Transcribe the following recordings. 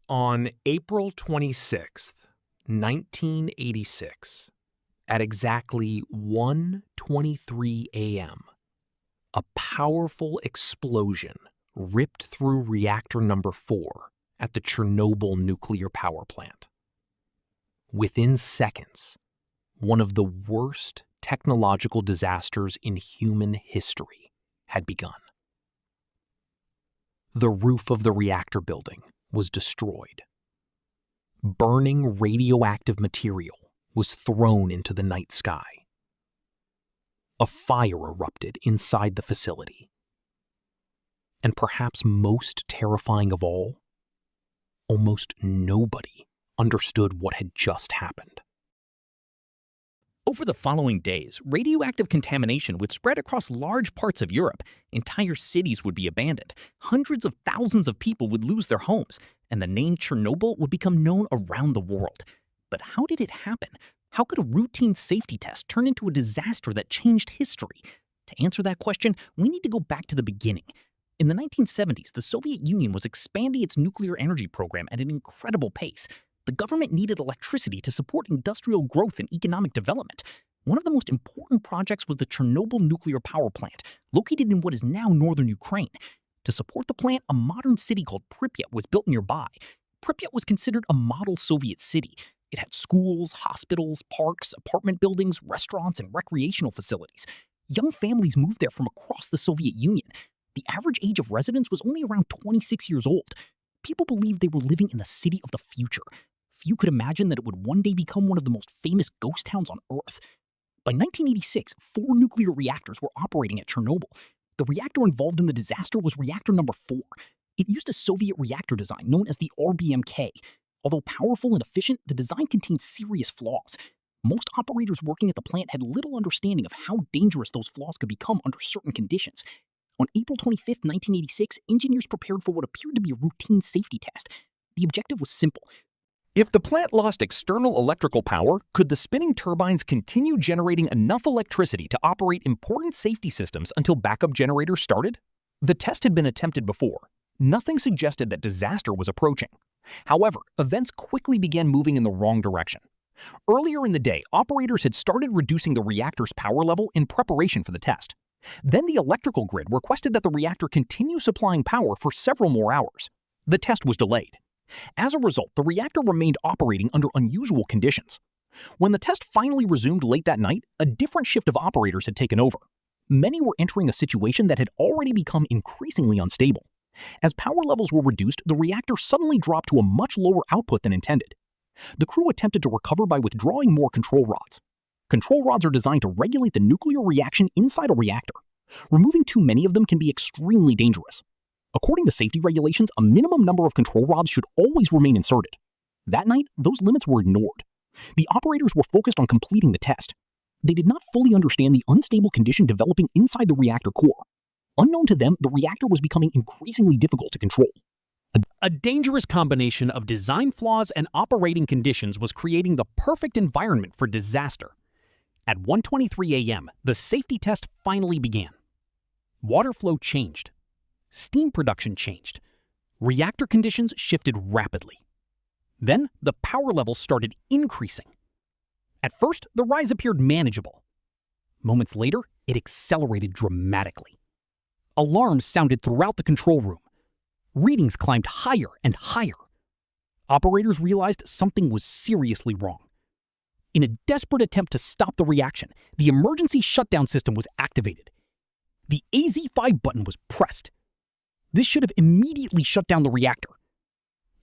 On April 26th, 1986, at exactly 1:23 a.m., a powerful explosion ripped through reactor number 4 at the Chernobyl Nuclear Power Plant. Within seconds, one of the worst technological disasters in human history had begun. The roof of the reactor building was destroyed. Burning radioactive material was thrown into the night sky. A fire erupted inside the facility. And perhaps most terrifying of all, almost nobody understood what had just happened. Over the following days, radioactive contamination would spread across large parts of Europe. Entire cities would be abandoned. Hundreds of thousands of people would lose their homes, and the name Chernobyl would become known around the world. But how did it happen? How could a routine safety test turn into a disaster that changed history? To answer that question, we need to go back to the beginning. In the 1970s, the Soviet Union was expanding its nuclear energy program at an incredible pace. The government needed electricity to support industrial growth and economic development. One of the most important projects was the Chernobyl Nuclear Power Plant, located in what is now northern Ukraine. To support the plant, a modern city called Pripyat was built nearby. Pripyat was considered a model Soviet city. It had schools, hospitals, parks, apartment buildings, restaurants, and recreational facilities. Young families moved there from across the Soviet Union. The average age of residents was only around 26 years old. People believed they were living in the city of the future. Few could imagine that it would one day become one of the most famous ghost towns on Earth. By 1986, 4 nuclear reactors were operating at Chernobyl. The reactor involved in the disaster was Reactor Number 4. It used a Soviet reactor design known as the RBMK. Although powerful and efficient, the design contained serious flaws. Most operators working at the plant had little understanding of how dangerous those flaws could become under certain conditions. On April 25, 1986, engineers prepared for what appeared to be a routine safety test. The objective was simple. If the plant lost external electrical power, could the spinning turbines continue generating enough electricity to operate important safety systems until backup generators started? The test had been attempted before. Nothing suggested that disaster was approaching. However, events quickly began moving in the wrong direction. Earlier in the day, operators had started reducing the reactor's power level in preparation for the test. Then the electrical grid requested that the reactor continue supplying power for several more hours. The test was delayed. As a result, the reactor remained operating under unusual conditions. When the test finally resumed late that night, a different shift of operators had taken over. Many were entering a situation that had already become increasingly unstable. As power levels were reduced, the reactor suddenly dropped to a much lower output than intended. The crew attempted to recover by withdrawing more control rods. Control rods are designed to regulate the nuclear reaction inside a reactor. Removing too many of them can be extremely dangerous. According to safety regulations, a minimum number of control rods should always remain inserted. That night, those limits were ignored. The operators were focused on completing the test. They did not fully understand the unstable condition developing inside the reactor core. Unknown to them, the reactor was becoming increasingly difficult to control. A dangerous combination of design flaws and operating conditions was creating the perfect environment for disaster. At 1:23 a.m., the safety test finally began. Water flow changed. Steam production changed. Reactor conditions shifted rapidly. Then, the power levels started increasing. At first, the rise appeared manageable. Moments later, it accelerated dramatically. Alarms sounded throughout the control room. Readings climbed higher and higher. Operators realized something was seriously wrong. In a desperate attempt to stop the reaction, the emergency shutdown system was activated. The AZ5 button was pressed. This should have immediately shut down the reactor.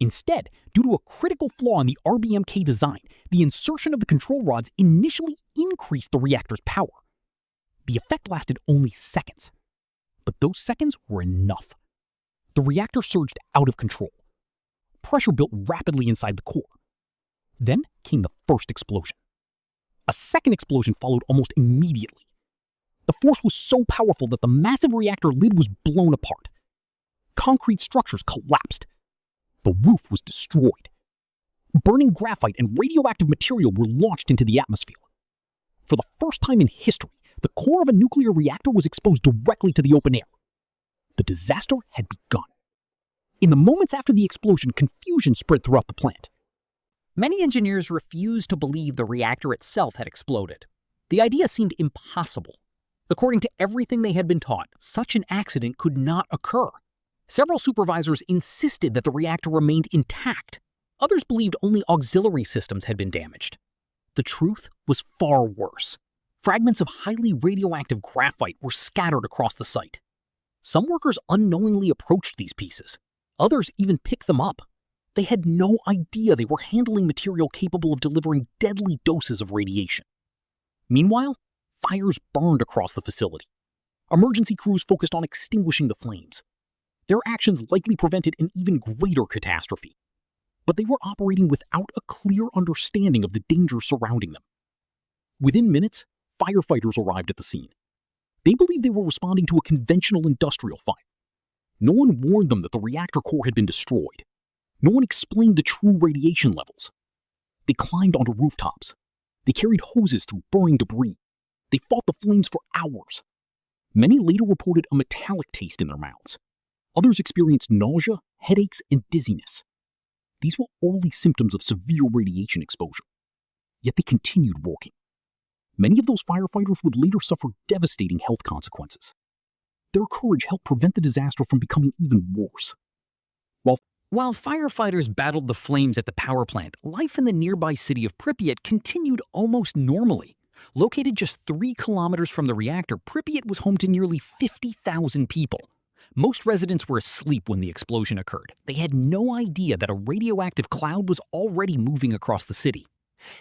Instead, due to a critical flaw in the RBMK design, the insertion of the control rods initially increased the reactor's power. The effect lasted only seconds. But those seconds were enough. The reactor surged out of control. Pressure built rapidly inside the core. Then came the first explosion. A second explosion followed almost immediately. The force was so powerful that the massive reactor lid was blown apart. Concrete structures collapsed. The roof was destroyed. Burning graphite and radioactive material were launched into the atmosphere. For the first time in history, the core of a nuclear reactor was exposed directly to the open air. The disaster had begun. In the moments after the explosion, confusion spread throughout the plant. Many engineers refused to believe the reactor itself had exploded. The idea seemed impossible. According to everything they had been taught, such an accident could not occur. Several supervisors insisted that the reactor remained intact. Others believed only auxiliary systems had been damaged. The truth was far worse. Fragments of highly radioactive graphite were scattered across the site. Some workers unknowingly approached these pieces. Others even picked them up. They had no idea they were handling material capable of delivering deadly doses of radiation. Meanwhile, fires burned across the facility. Emergency crews focused on extinguishing the flames. Their actions likely prevented an even greater catastrophe. But they were operating without a clear understanding of the danger surrounding them. Within minutes, firefighters arrived at the scene. They believed they were responding to a conventional industrial fire. No one warned them that the reactor core had been destroyed. No one explained the true radiation levels. They climbed onto rooftops. They carried hoses through burning debris. They fought the flames for hours. Many later reported a metallic taste in their mouths. Others experienced nausea, headaches, and dizziness. These were early symptoms of severe radiation exposure. Yet they continued working. Many of those firefighters would later suffer devastating health consequences. Their courage helped prevent the disaster from becoming even worse. While firefighters battled the flames at the power plant, life in the nearby city of Pripyat continued almost normally. Located just 3 kilometers from the reactor, Pripyat was home to nearly 50,000 people. Most residents were asleep when the explosion occurred. They had no idea that a radioactive cloud was already moving across the city.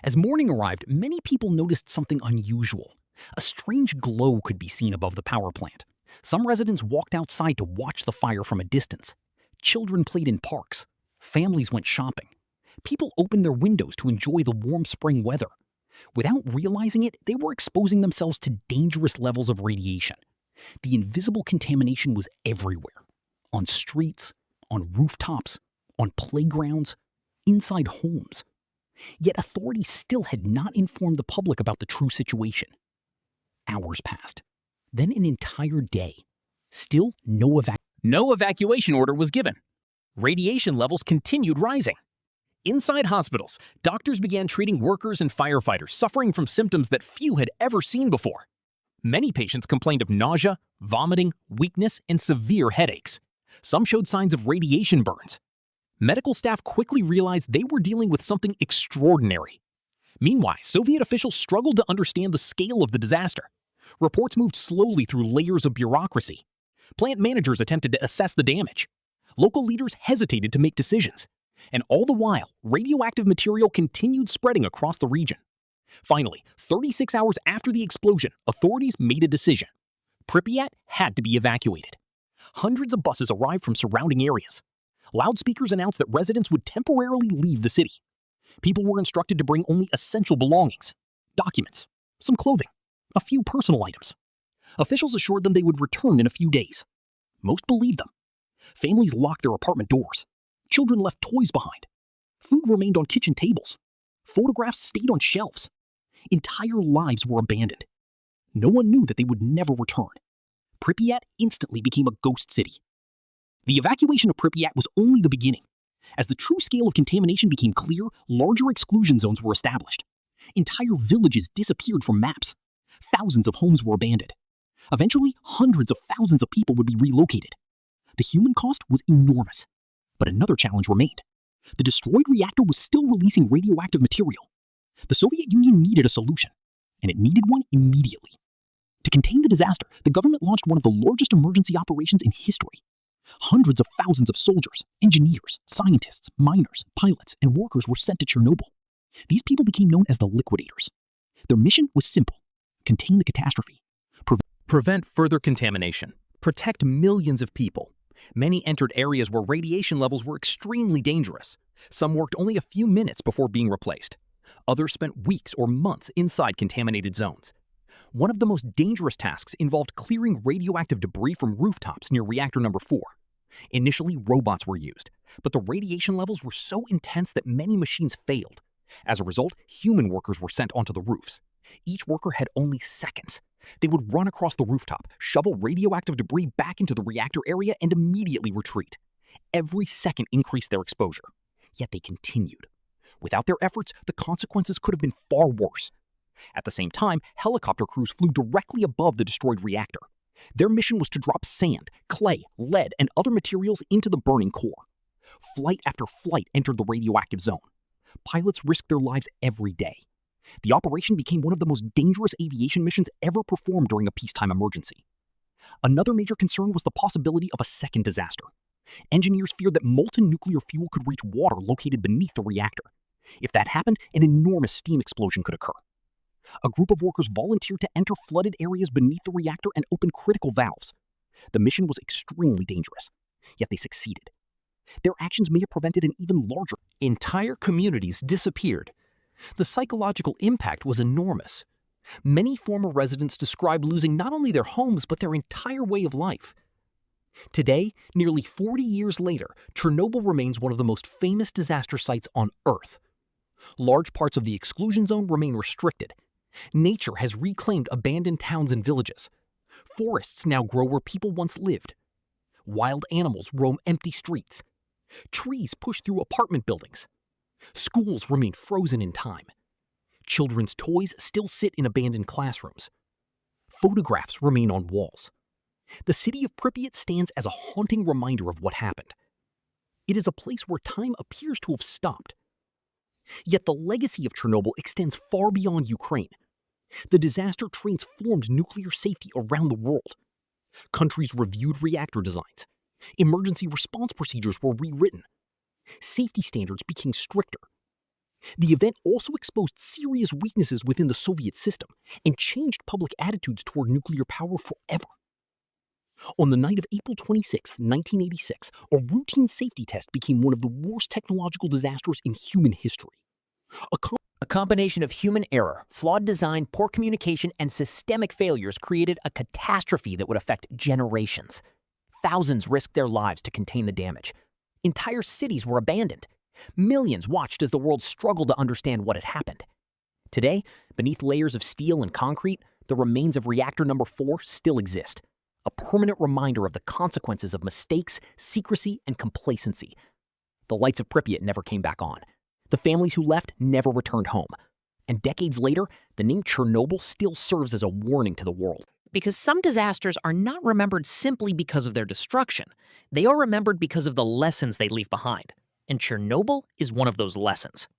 As morning arrived, many people noticed something unusual. A strange glow could be seen above the power plant. Some residents walked outside to watch the fire from a distance. Children played in parks. Families went shopping. People opened their windows to enjoy the warm spring weather. Without realizing it, they were exposing themselves to dangerous levels of radiation. The invisible contamination was everywhere. On streets, on rooftops, on playgrounds, inside homes. Yet authorities still had not informed the public about the true situation. Hours passed. Then an entire day. Still no evacuation order was given. Radiation levels continued rising. Inside hospitals, doctors began treating workers and firefighters suffering from symptoms that few had ever seen before. Many patients complained of nausea, vomiting, weakness, and severe headaches. Some showed signs of radiation burns. Medical staff quickly realized they were dealing with something extraordinary. Meanwhile, Soviet officials struggled to understand the scale of the disaster. Reports moved slowly through layers of bureaucracy. Plant managers attempted to assess the damage. Local leaders hesitated to make decisions. And all the while, radioactive material continued spreading across the region. Finally, 36 hours after the explosion, authorities made a decision. Pripyat had to be evacuated. Hundreds of buses arrived from surrounding areas. Loudspeakers announced that residents would temporarily leave the city. People were instructed to bring only essential belongings, documents, some clothing, a few personal items. Officials assured them they would return in a few days. Most believed them. Families locked their apartment doors. Children left toys behind. Food remained on kitchen tables. Photographs stayed on shelves. Entire lives were abandoned. No one knew that they would never return. Pripyat instantly became a ghost city. The evacuation of Pripyat was only the beginning. As the true scale of contamination became clear, larger exclusion zones were established. Entire villages disappeared from maps. Thousands of homes were abandoned. Eventually, hundreds of thousands of people would be relocated. The human cost was enormous. But another challenge remained. The destroyed reactor was still releasing radioactive material. The Soviet Union needed a solution, and it needed one immediately. To contain the disaster, the government launched one of the largest emergency operations in history. Hundreds of thousands of soldiers, engineers, scientists, miners, pilots, and workers were sent to Chernobyl. These people became known as the liquidators. Their mission was simple: contain the catastrophe, Prevent further contamination, protect millions of people. Many entered areas where radiation levels were extremely dangerous. Some worked only a few minutes before being replaced. Others spent weeks or months inside contaminated zones. One of the most dangerous tasks involved clearing radioactive debris from rooftops near Reactor Number 4. Initially, robots were used, but the radiation levels were so intense that many machines failed. As a result, human workers were sent onto the roofs. Each worker had only seconds. They would run across the rooftop, shovel radioactive debris back into the reactor area, and immediately retreat. Every second increased their exposure, yet they continued. Without their efforts, the consequences could have been far worse. At the same time, helicopter crews flew directly above the destroyed reactor. Their mission was to drop sand, clay, lead, and other materials into the burning core. Flight after flight entered the radioactive zone. Pilots risked their lives every day. The operation became one of the most dangerous aviation missions ever performed during a peacetime emergency. Another major concern was the possibility of a second disaster. Engineers feared that molten nuclear fuel could reach water located beneath the reactor. If that happened, an enormous steam explosion could occur. A group of workers volunteered to enter flooded areas beneath the reactor and open critical valves. The mission was extremely dangerous, yet they succeeded. Their actions may have prevented an even larger. Entire communities disappeared. The psychological impact was enormous. Many former residents described losing not only their homes but their entire way of life. Today, nearly 40 years later, Chernobyl remains one of the most famous disaster sites on Earth. Large parts of the exclusion zone remain restricted. Nature has reclaimed abandoned towns and villages. Forests now grow where people once lived. Wild animals roam empty streets. Trees push through apartment buildings. Schools remain frozen in time. Children's toys still sit in abandoned classrooms. Photographs remain on walls. The city of Pripyat stands as a haunting reminder of what happened. It is a place where time appears to have stopped. Yet the legacy of Chernobyl extends far beyond Ukraine. The disaster transformed nuclear safety around the world. Countries reviewed reactor designs. Emergency response procedures were rewritten. Safety standards became stricter. The event also exposed serious weaknesses within the Soviet system and changed public attitudes toward nuclear power forever. On the night of April 26, 1986, a routine safety test became one of the worst technological disasters in human history. A combination of human error, flawed design, poor communication, and systemic failures created a catastrophe that would affect generations. Thousands risked their lives to contain the damage. Entire cities were abandoned. Millions watched as the world struggled to understand what had happened. Today, beneath layers of steel and concrete, the remains of Reactor Number 4 still exist. A permanent reminder of the consequences of mistakes, secrecy, and complacency. The lights of Pripyat never came back on. The families who left never returned home. And decades later, the name Chernobyl still serves as a warning to the world. Because some disasters are not remembered simply because of their destruction. They are remembered because of the lessons they leave behind. And Chernobyl is one of those lessons.